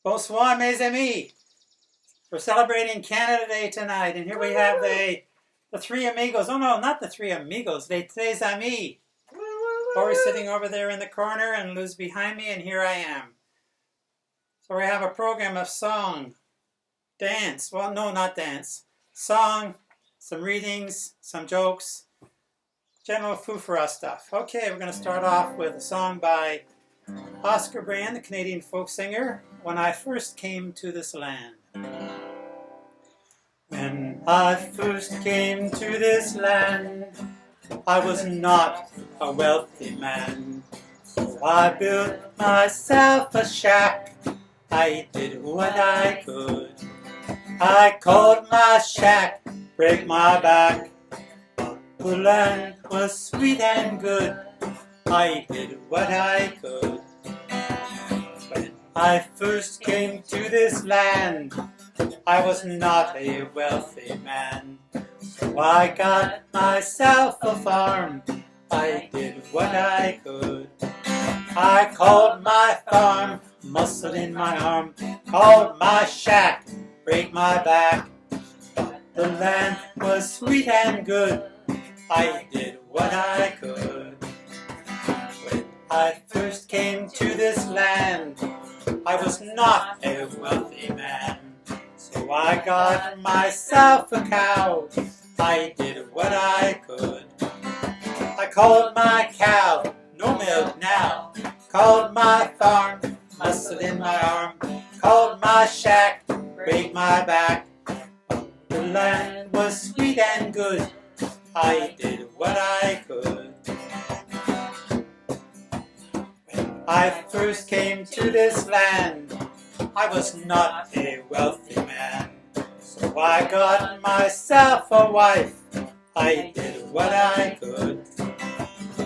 Bonsoir, mes amis. We're celebrating Canada Day tonight, and here we have the three amigos. Oh no, not the three amigos, les tres amis. Lori's sitting over there in the corner, and Lou's behind me, and here I am. So we have a program of song, dance. Well, no, not dance. Song, some readings, some jokes, general food-for-us stuff. Okay, we're going to start off with a song by Oscar Brand, the Canadian folk singer, When I First Came to This Land. When I first came to this land, I was not a wealthy man. So I built myself a shack, I did what I could. I called my shack, break my back. The land was sweet and good, I did what I could. When I first came to this land, I was not a wealthy man. So I got myself a farm, I did what I could. I called my farm, muscle in my arm, called my shack, break my back. But the land was sweet and good, I did what I could. When I first came to this land, I was not a wealthy man. So I got myself a cow, I did what I could. I called my cow, no milk now. Called my farm, muscle in my arm. Called my shack, break my back. The land was sweet and good, I did what I could. When I first came to this land, I was not a wealthy man. So I got myself a wife, I did what I could.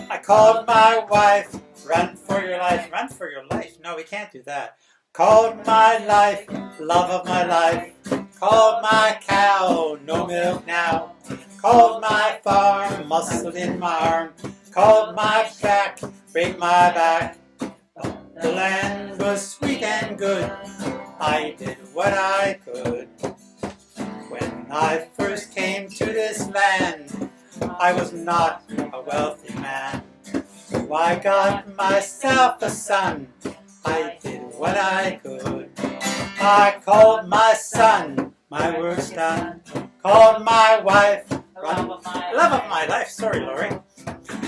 I called my wife, run for your life. Run for your life? No, we can't do that. Called my life, love of my life. Called my cow, no milk now. Called my farm, muscle in my arm. Called my shack, break my back. The land was sweet and good, I did what I could. When I first came to this land, I was not a wealthy man. So I got myself a son, I did what I could. I called my son, my work's done. Called my wife, love of my life, sorry Lori.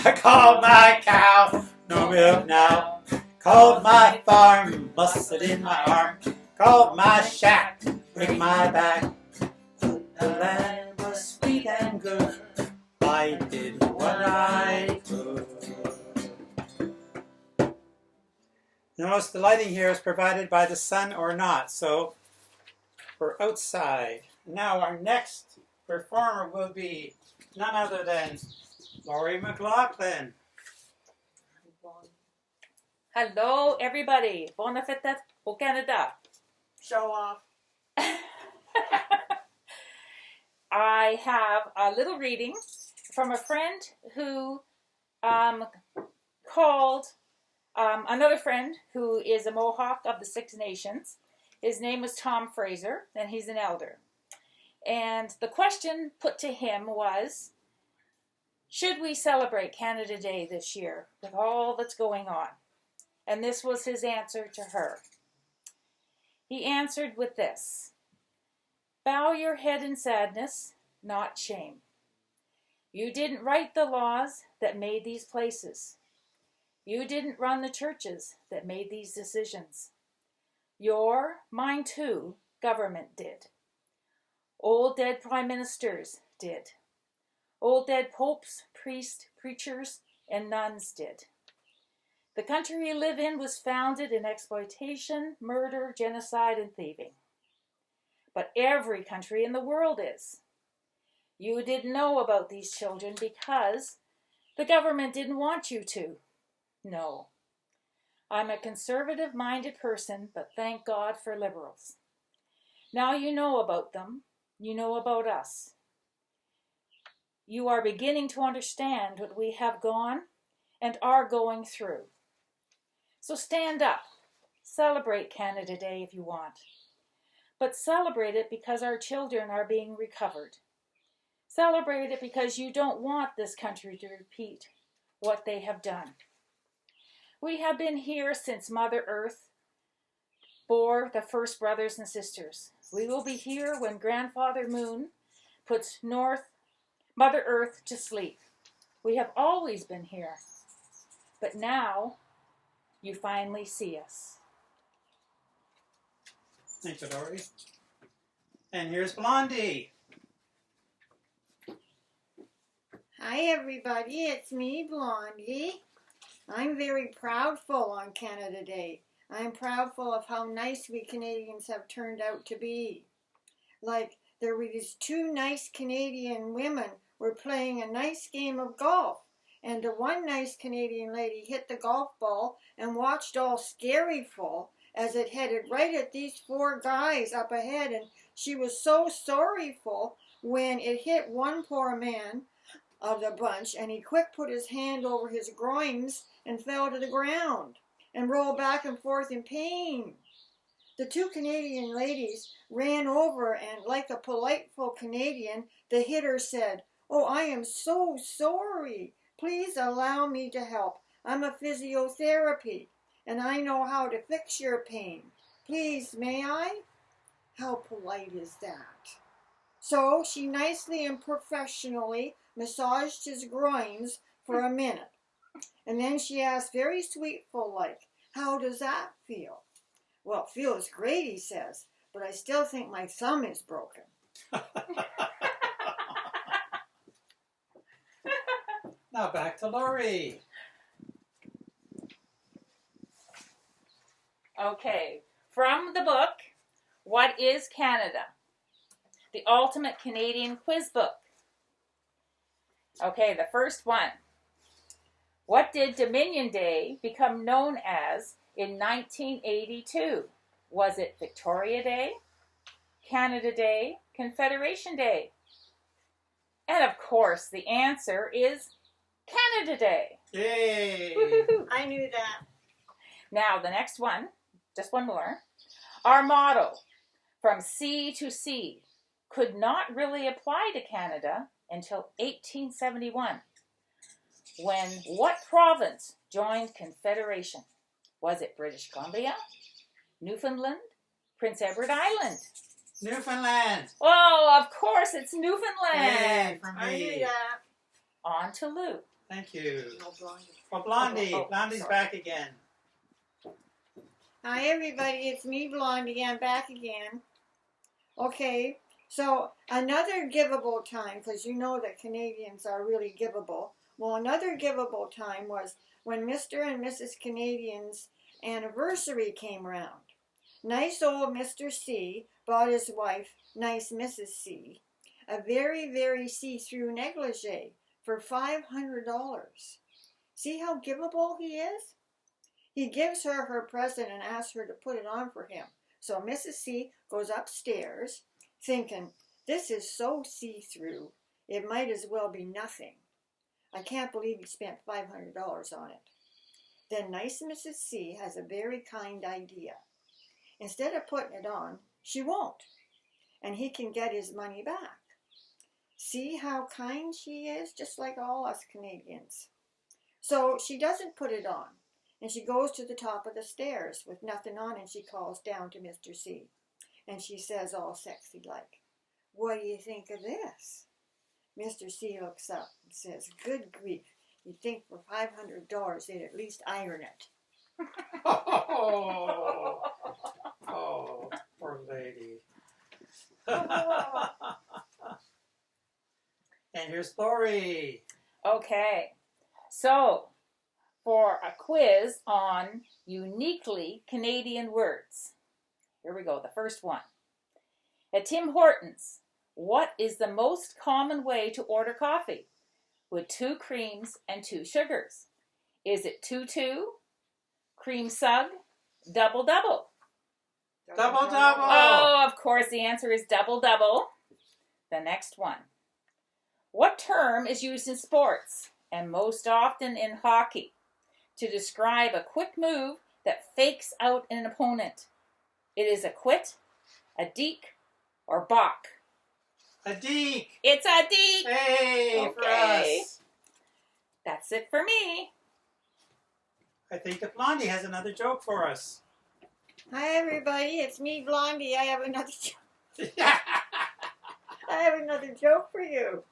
I called my cow, no milk now. Called my farm, muscle in my arm. Called my shack, break my back. The land was sweet and good, I did what I could. Notice the lighting here is provided by the sun or not, so we're outside. Now our next performer will be none other than Lori McLaughlin. Hello, everybody. Bonne fête au Canada. Show off. I have a little reading from a friend who called another friend who is a Mohawk of the Six Nations. His name was Tom Fraser, and he's an elder. And the question put to him was, should we celebrate Canada Day this year with all that's going on? And this was his answer to her. He answered with this: bow your head in sadness, not shame. You didn't write the laws that made these places. You didn't run the churches that made these decisions. Mine too, government did. Old dead prime ministers did. Old dead popes, priests, preachers, and nuns did. The country we live in was founded in exploitation, murder, genocide, and thieving. But every country in the world is. You didn't know about these children because the government didn't want you to. No. I'm a conservative-minded person, but thank God for liberals. Now you know about them. You know about us. You are beginning to understand what we have gone and are going through. So stand up, Celebrate Canada Day if you want. But celebrate it because our children are being recovered. Celebrate it because you don't want this country to repeat what they have done. We have been here since Mother Earth bore the first brothers and sisters. We will be here when Grandfather Moon puts Mother Earth to sleep. We have always been here. But now you finally see us. Thank you, Lori. And here's Blondie. Hi everybody, it's me, Blondie. I'm very proudful on Canada Day. I'm proudful of how nice we Canadians have turned out to be. Like, there were these two nice Canadian women were playing a nice game of golf. And the one nice Canadian lady hit the golf ball and watched all scaryful as it headed right at these four guys up ahead. And she was so sorryful when it hit one poor man of the bunch, and he quick put his hand over his groins and fell to the ground and rolled back and forth in pain. The two Canadian ladies ran over, and like a politeful Canadian, the hitter said, "Oh, I am so sorry. Please allow me to help. I'm a physiotherapy, and I know how to fix your pain. Please, may I?" How polite is that? So she nicely and professionally massaged his groins for a minute. And then she asked very sweetful like, "How does that feel?" "Well, it feels great," he says, "but I still think my thumb is broken." Now back to Lori. Okay, from the book, What is Canada? The Ultimate Canadian Quiz Book. Okay, the first one. What did Dominion Day become known as in 1982? Was it Victoria Day, Canada Day, Confederation Day? And of course, the answer is Canada Day. Yay! Woo-hoo-hoo. I knew that. Now, the next one, just one more. Our motto, from sea to sea, could not really apply to Canada until 1871, when what province joined Confederation? Was it British Columbia, Newfoundland, Prince Edward Island? Newfoundland. Oh, of course, it's Yay Newfoundland. for I knew me. that. On to Lou. Thank you. Oh, Blondie. For Blondie. Oh, Blondie's sorry. back again. Hi everybody, it's me, Blondie. I'm back again. Okay, so another giveable time, because you know that Canadians are really giveable. Well, another giveable time was when Mr. and Mrs. Canadian's anniversary came round. Nice old Mr. C bought his wife, nice Mrs. C, a very, very see-through negligee for $500. See how giveable he is? He gives her her present and asks her to put it on for him. So Mrs. C goes upstairs thinking, this is so see-through, it might as well be nothing. I can't believe he spent $500 on it. Then nice Mrs. C has a very kind idea. Instead of putting it on, she won't, and he can get his money back. See how kind she is, just like all us Canadians. So she doesn't put it on, and she goes to the top of the stairs with nothing on, and she calls down to Mr. C. And she says all sexy like, "What do you think of this?" Mr. C looks up and says, "Good grief, you'd think for $500 they'd at least iron it." Oh, oh, poor lady. And here's Lori. Okay, so for a quiz on uniquely Canadian words. Here we go, the first one. At Tim Hortons, what is the most common way to order coffee? With 2 creams and 2 sugars. Is it 2-2, cream sug, double-double? Double-double. Oh, of course, the answer is double-double. The next one. What term is used in sports, and most often in hockey, to describe a quick move that fakes out an opponent? It is a quit, a deke, or balk. A deke. It's a deke. Hey, for us. That's it for me. I think that Blondie has another joke for us. Hi everybody, it's me, Blondie. I have another joke for you.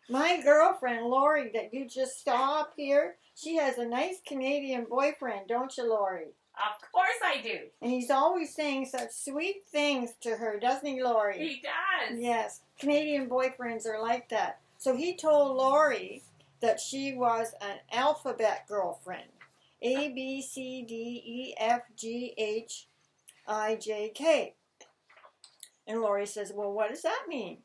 My girlfriend Lori, that you just saw up here, she has a nice Canadian boyfriend, don't you, Lori? Of course I do. And he's always saying such sweet things to her, doesn't he, Lori? He does. Yes, Canadian boyfriends are like that. So he told Lori that she was an alphabet girlfriend. A, B, C, D, E, F, G, H, I, J, K. And Lori says, well, what does that mean?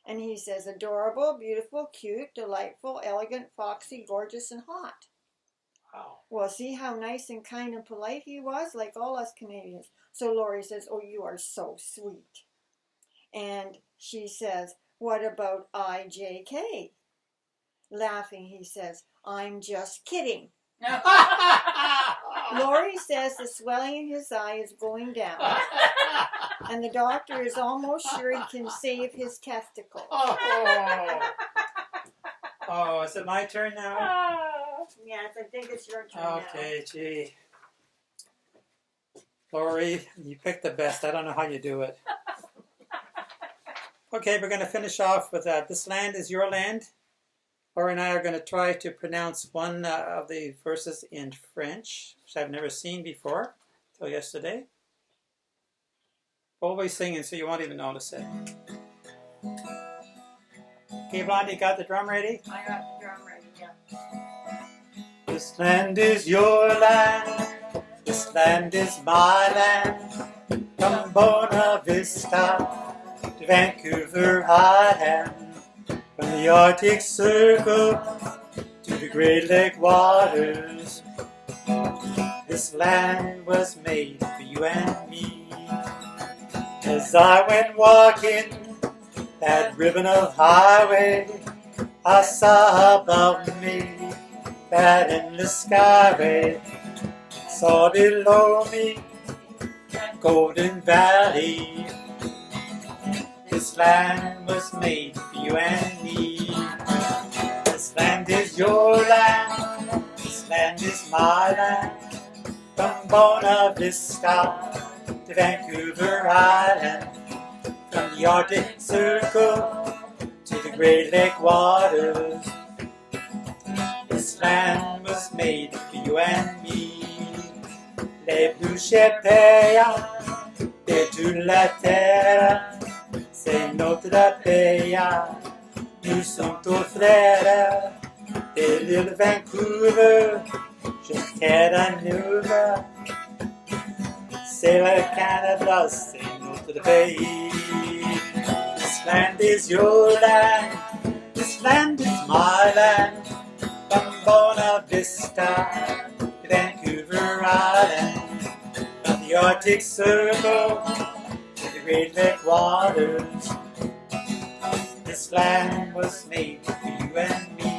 And he says, adorable, beautiful, cute, delightful, elegant, foxy, gorgeous, and hot. Wow. Well, see how nice and kind and polite he was, like all us Canadians. So Lori says, oh, you are so sweet. And she says, what about IJK? Laughing, he says, I'm just kidding. Lori says the swelling in his eye is going down, and the doctor is almost sure he can save his testicles. Oh, is it my turn now? Yes, I think it's your turn now. Okay, gee. Lori, you picked the best. I don't know how you do it. Okay, we're going to finish off with this land is your land. Laura and I are going to try to pronounce one of the verses in French, which I've never seen before till yesterday. Always singing, so you won't even notice it. Okay, Blondie, got the drum ready? I got the drum ready, yeah. This land is your land. This land is my land. From Buena Vista to Vancouver Island. From the Arctic Circle to the Great Lake waters, this land was made for you and me. As I went walking that ribbon of highway, I saw above me that endless skyway. Saw below me Golden Valley. This land was made for you and me. This land is your land. This land is my land. From Buena Vista to Vancouver Island. From the Arctic Circle to the Great Lake waters. This land was made for you and me. Les bouchers payent de toute la terre. C'est notre pays, nous sommes tous frères, de l'île Vancouver jusqu'à Vancouver. C'est le Canada, c'est notre pays. This land is your land, this land is my land. From Buena Vista to Vancouver Island, from the Arctic Circle to the Great Lake waters. This land was made for you and me.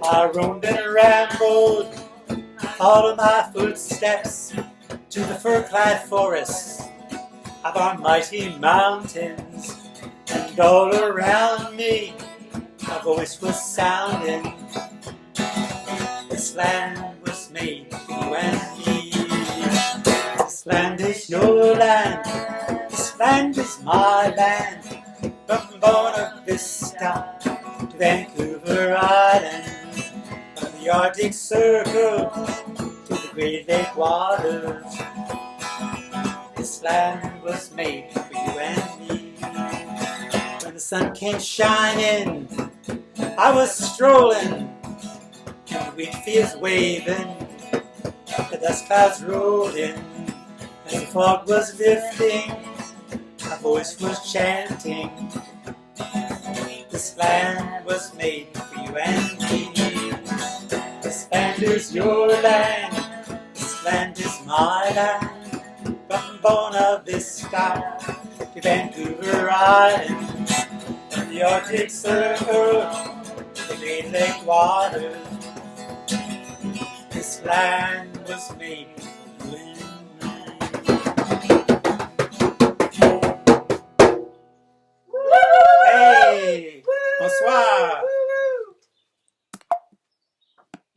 I roamed and rambled, followed my footsteps to the fir-clad forests of our mighty mountains. And all around me, a voice was sounding. This land was made for you and me. This land is your land. This land is my land. From Buena Vista to Vancouver Island. From the Arctic Circle to the Great Lake waters. This land was made for you and me. When the sun came shining, I was strolling, and the wheat fields waving, the dust clouds rolling, as the fog was lifting, a voice was chanting. This land was made for you and me. This land is your land. This land is my land. From Buena Vista to Vancouver Island, from the Arctic Circle to the Great Lake waters. This land was made